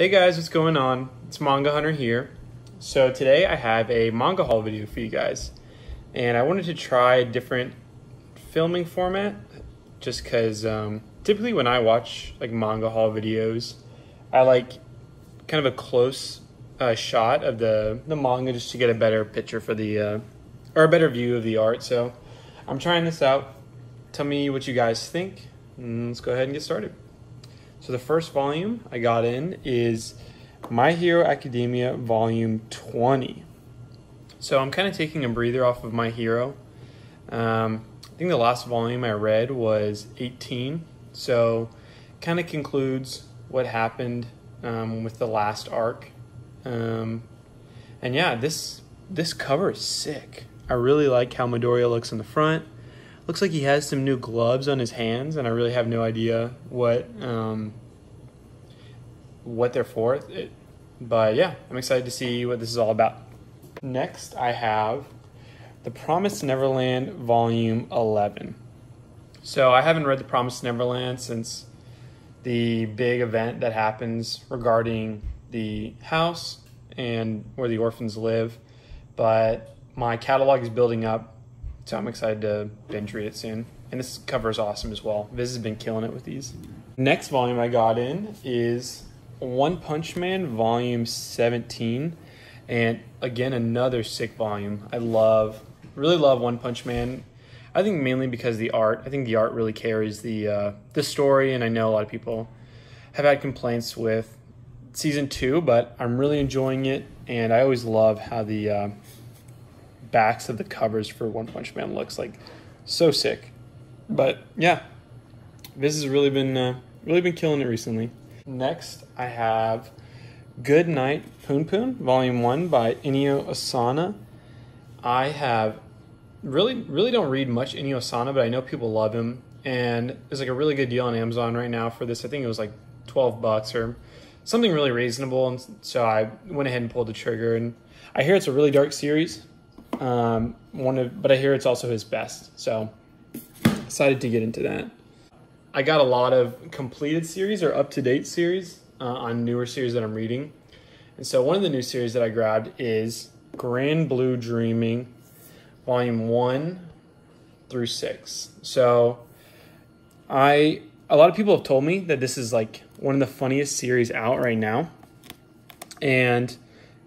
Hey guys, what's going on? It's MangaXHunter here. So today I have a manga haul video for you guys. And I wanted to try a different filming format just because typically when I watch like manga haul videos, I like kind of a close shot of the manga just to get a better picture for the, or a better view of the art. So I'm trying this out. Tell me what you guys think. And let's go ahead and get started. So the first volume I got in is My Hero Academia Volume 20. So I'm kind of taking a breather off of My Hero. I think the last volume I read was 18. So kind of concludes what happened with the last arc. And yeah, this cover is sick. I really like how Midoriya looks in the front. Looks like he has some new gloves on his hands, and I really have no idea what they're for. But yeah, I'm excited to see what this is all about. Next, I have The Promised Neverland Volume 11. So I haven't read The Promised Neverland since the big event that happens regarding the house and where the orphans live, but my catalog is building up. So I'm excited to binge read it soon. And this cover is awesome as well. Viz has been killing it with these. Next volume I got in is One Punch Man Volume 17. And again, another sick volume. I really love One Punch Man. I think mainly because the art. I think the art really carries the story. And I know a lot of people have had complaints with season 2, but I'm really enjoying it. And I always love how the backs of the covers for One Punch Man looks like. So sick. But yeah, this has really been killing it recently. Next, I have Good Night Poon Poon Volume 1 by Inio Asano. I have really don't read much Inio Asano, but I know people love him, and there's like a really good deal on Amazon right now for this. I think it was like $12 or something really reasonable, and so I went ahead and pulled the trigger. And I hear it's a really dark series. But I hear it's also his best, so decided to get into that. I got a lot of completed series or up-to-date series on newer series that I'm reading, and so one of the new series that I grabbed is Grand Blue Dreaming Volume 1 through 6. So a lot of people have told me that this is like one of the funniest series out right now, and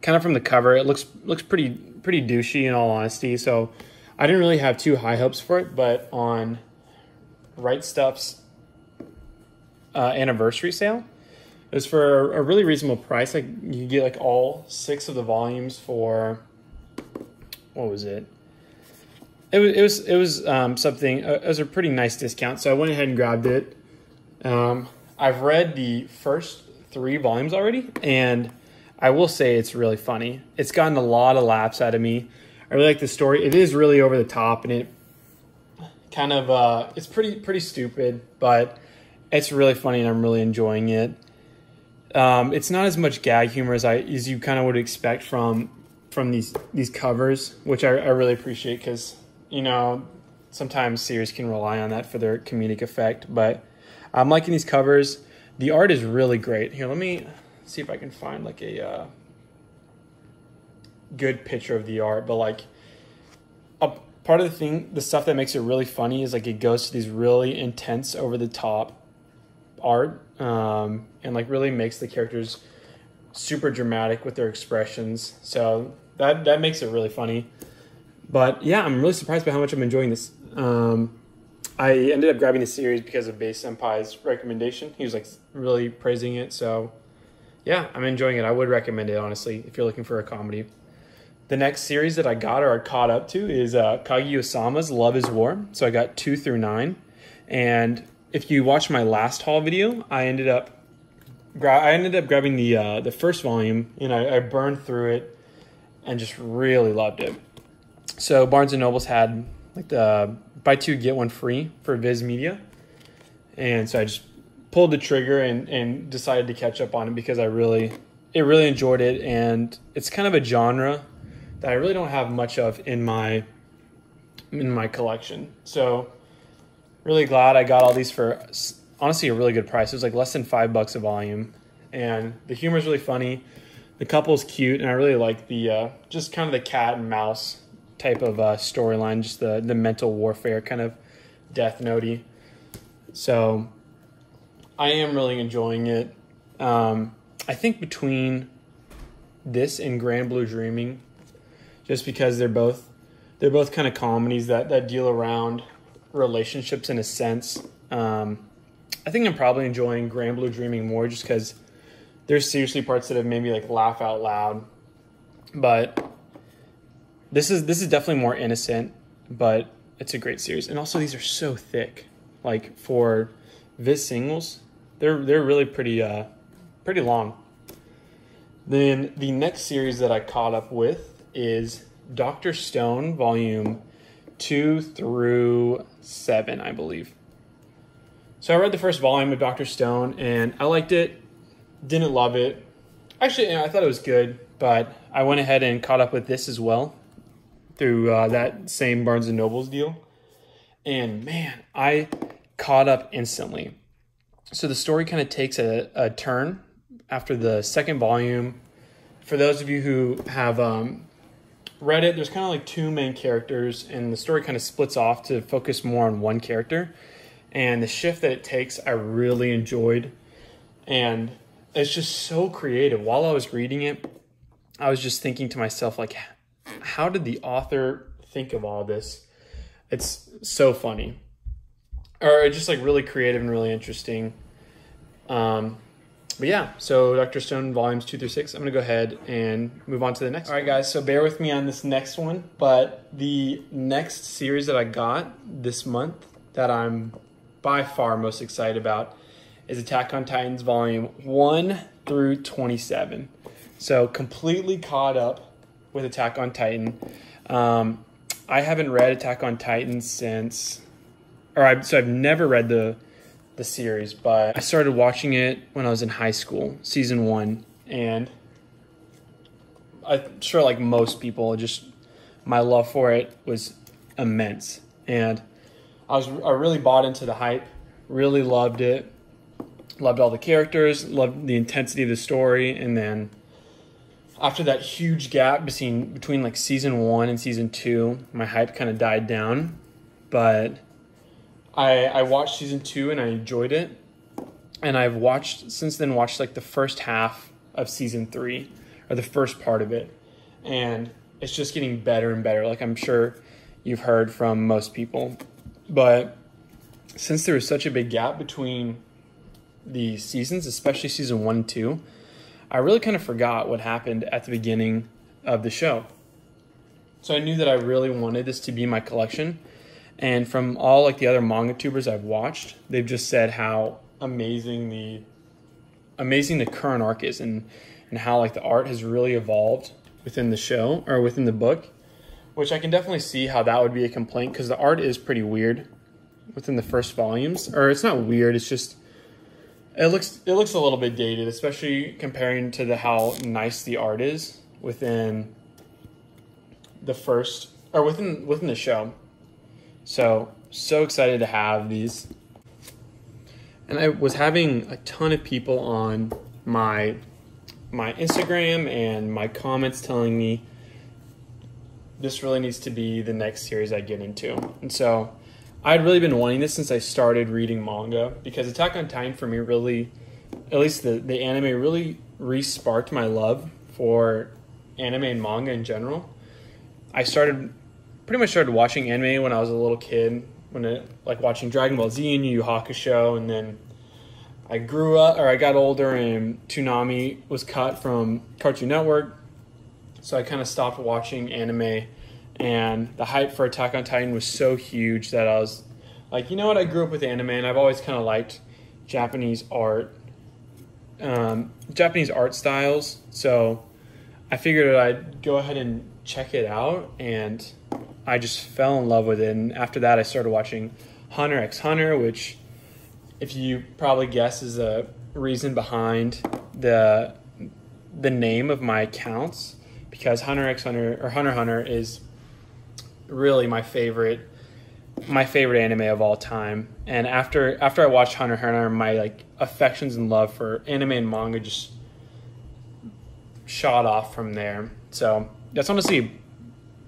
kind of from the cover it looks pretty douchey in all honesty, so I didn't really have too high hopes for it. But on Right Stuff's anniversary sale, it was for a really reasonable price. Like you get like all 6 of the volumes for, what was it? It was something. It was a pretty nice discount, so I went ahead and grabbed it. I've read the first 3 volumes already, and I will say it's really funny. It's gotten a lot of laughs out of me. I really like the story. It is really over the top, and it kind of it's pretty stupid, but it's really funny, and I'm really enjoying it. It's not as much gag humor as you kind of would expect from these covers, which I really appreciate, because sometimes series can rely on that for their comedic effect. But I'm liking these covers. The art is really great. Here, let me see if I can find like a good picture of the art. But like a part of the stuff that makes it really funny is like it goes to these really intense, over the top art, and like really makes the characters super dramatic with their expressions. So that makes it really funny. But yeah, I'm really surprised by how much I'm enjoying this. I ended up grabbing the series because of Base Senpai's recommendation. He was like really praising it, so yeah, I'm enjoying it. I would recommend it, honestly, if you're looking for a comedy. The next series that I got or I caught up to is Kaguya-sama's Love is War. So I got 2 through 9. And if you watch my last haul video, I ended up grabbing the first volume, and I burned through it and just really loved it. So Barnes & Noble's had like the buy 2 get 1 free for Viz Media. And so I just pulled the trigger and decided to catch up on it because I really enjoyed it, and it's kind of a genre that I really don't have much of in my collection. So really glad I got all these for honestly a really good price. It was like less than $5 a volume, and the humor is really funny. The couple's cute, and I really like the just kind of the cat and mouse type of storyline, just the mental warfare kind of Death Note-y. So I am really enjoying it. I think between this and Grand Blue Dreaming, just because they're both kind of comedies that deal around relationships in a sense. I think I'm probably enjoying Grand Blue Dreaming more just because there's seriously parts that have made me like laugh out loud. But this is definitely more innocent, but it's a great series. And also these are so thick. Like for Viz singles, they're really pretty long. Then the next series that I caught up with is Dr. Stone Volume 2 through 7, I believe. So I read the first volume of Dr. Stone, and I liked it. Didn't love it. Actually, I thought it was good, but I went ahead and caught up with this as well through that same Barnes & Noble's deal. And man, I caught up instantly. So the story kind of takes a turn after the second volume. For those of you who have read it, there's kind of like two main characters, and the story kind of splits off to focus more on one character. And the shift that it takes, I really enjoyed. And it's just so creative. While I was reading it, I was just thinking to myself, like, how did the author think of all this? It's so funny. Or just like really creative and really interesting. But yeah, so Dr. Stone volumes 2 through 6. I'm going to go ahead and move on to the next one. All right, guys, so bear with me on this next one. But the next series that I got this month that I'm by far most excited about is Attack on Titans volume 1 through 27. So completely caught up with Attack on Titan. I haven't read Attack on Titan since... So I've never read the series, but I started watching it when I was in high school, season 1, and I'm sure like most people, just my love for it was immense, and I really bought into the hype, really loved it, loved all the characters, loved the intensity of the story, and then after that huge gap between like season 1 and season 2, my hype kind of died down, but I watched season 2 and I enjoyed it, and I've since then watched like the first half of season 3, or the first part of it, and it's just getting better and better, like I'm sure you've heard from most people. But since there was such a big gap between the seasons, especially season 1 and 2, I really kind of forgot what happened at the beginning of the show. So I knew that I really wanted this to be my collection. And from all like the other manga tubers I've watched, they've just said how amazing the current arc is, and how like the art has really evolved within the show or within the book, which I can definitely see how that would be a complaint, because the art is pretty weird within the first volumes. Or it's not weird, it's just it looks a little bit dated, especially comparing to how nice the art is within the first, or within the show. So excited to have these. And I was having a ton of people on my Instagram and my comments telling me this really needs to be the next series I get into. And so I'd really been wanting this since I started reading manga, because Attack on Titan for me really, at least the anime, really re-sparked my love for anime and manga in general. I pretty much started watching anime when I was a little kid, like watching Dragon Ball Z and Yu Yu Hakusho, and then I grew up, or I got older, and Toonami was cut from Cartoon Network, so I kind of stopped watching anime, and the hype for Attack on Titan was so huge that I was like, you know what, I grew up with anime, and I've always kind of liked Japanese art styles, so I figured I'd go ahead and check it out, and I just fell in love with it. And after that, I started watching Hunter x Hunter, which, if you probably guess, is a reason behind the name of my accounts, because Hunter x Hunter, or Hunter x Hunter, is really my favorite my favorite anime of all time. And after I watched Hunter x Hunter, my like affections and love for anime and manga just shot off from there. So that's honestly,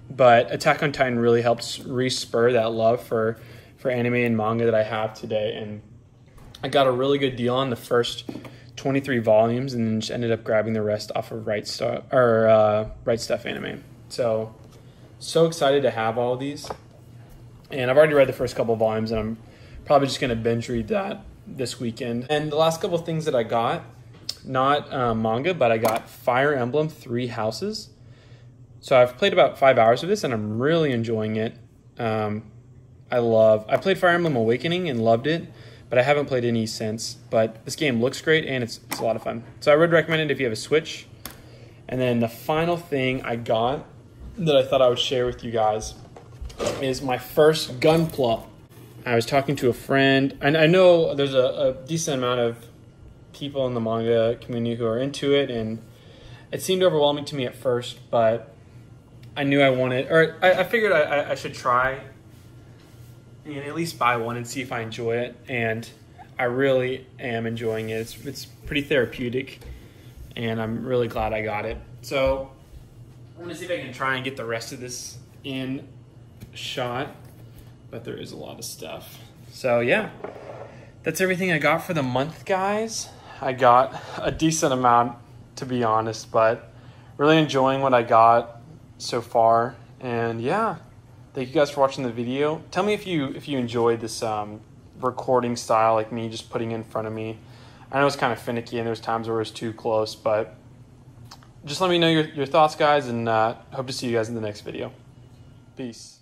but Attack on Titan really helps re-spur that love for anime and manga that I have today. And I got a really good deal on the first 23 volumes, and then just ended up grabbing the rest off of Right Stuff Anime. So excited to have all of these. And I've already read the first couple of volumes, and I'm probably just going to binge read that this weekend. And the last couple of things that I got, not manga, but I got Fire Emblem 3 Houses. So I've played about 5 hours of this, and I'm really enjoying it. I played Fire Emblem Awakening and loved it, but I haven't played any since. But this game looks great, and it's a lot of fun. So I would recommend it if you have a Switch. And then the final thing I got that I thought I would share with you guys is my first Gunpla. I was talking to a friend, and I know there's a decent amount of people in the manga community who are into it, and it seemed overwhelming to me at first, but I knew I wanted, or I figured I should try and at least buy one and see if I enjoy it, and I really am enjoying it. It's pretty therapeutic, and I'm really glad I got it. So I'm going to see if I can try and get the rest of this in shot, but there is a lot of stuff. So yeah, that's everything I got for the month, guys. I got a decent amount, to be honest, but really enjoying what I got so far. And yeah, thank you guys for watching the video. Tell me if you enjoyed this recording style, like me just putting it in front of me. I know it's kind of finicky and there's times where it's too close, but just let me know your thoughts, guys, and hope to see you guys in the next video. Peace.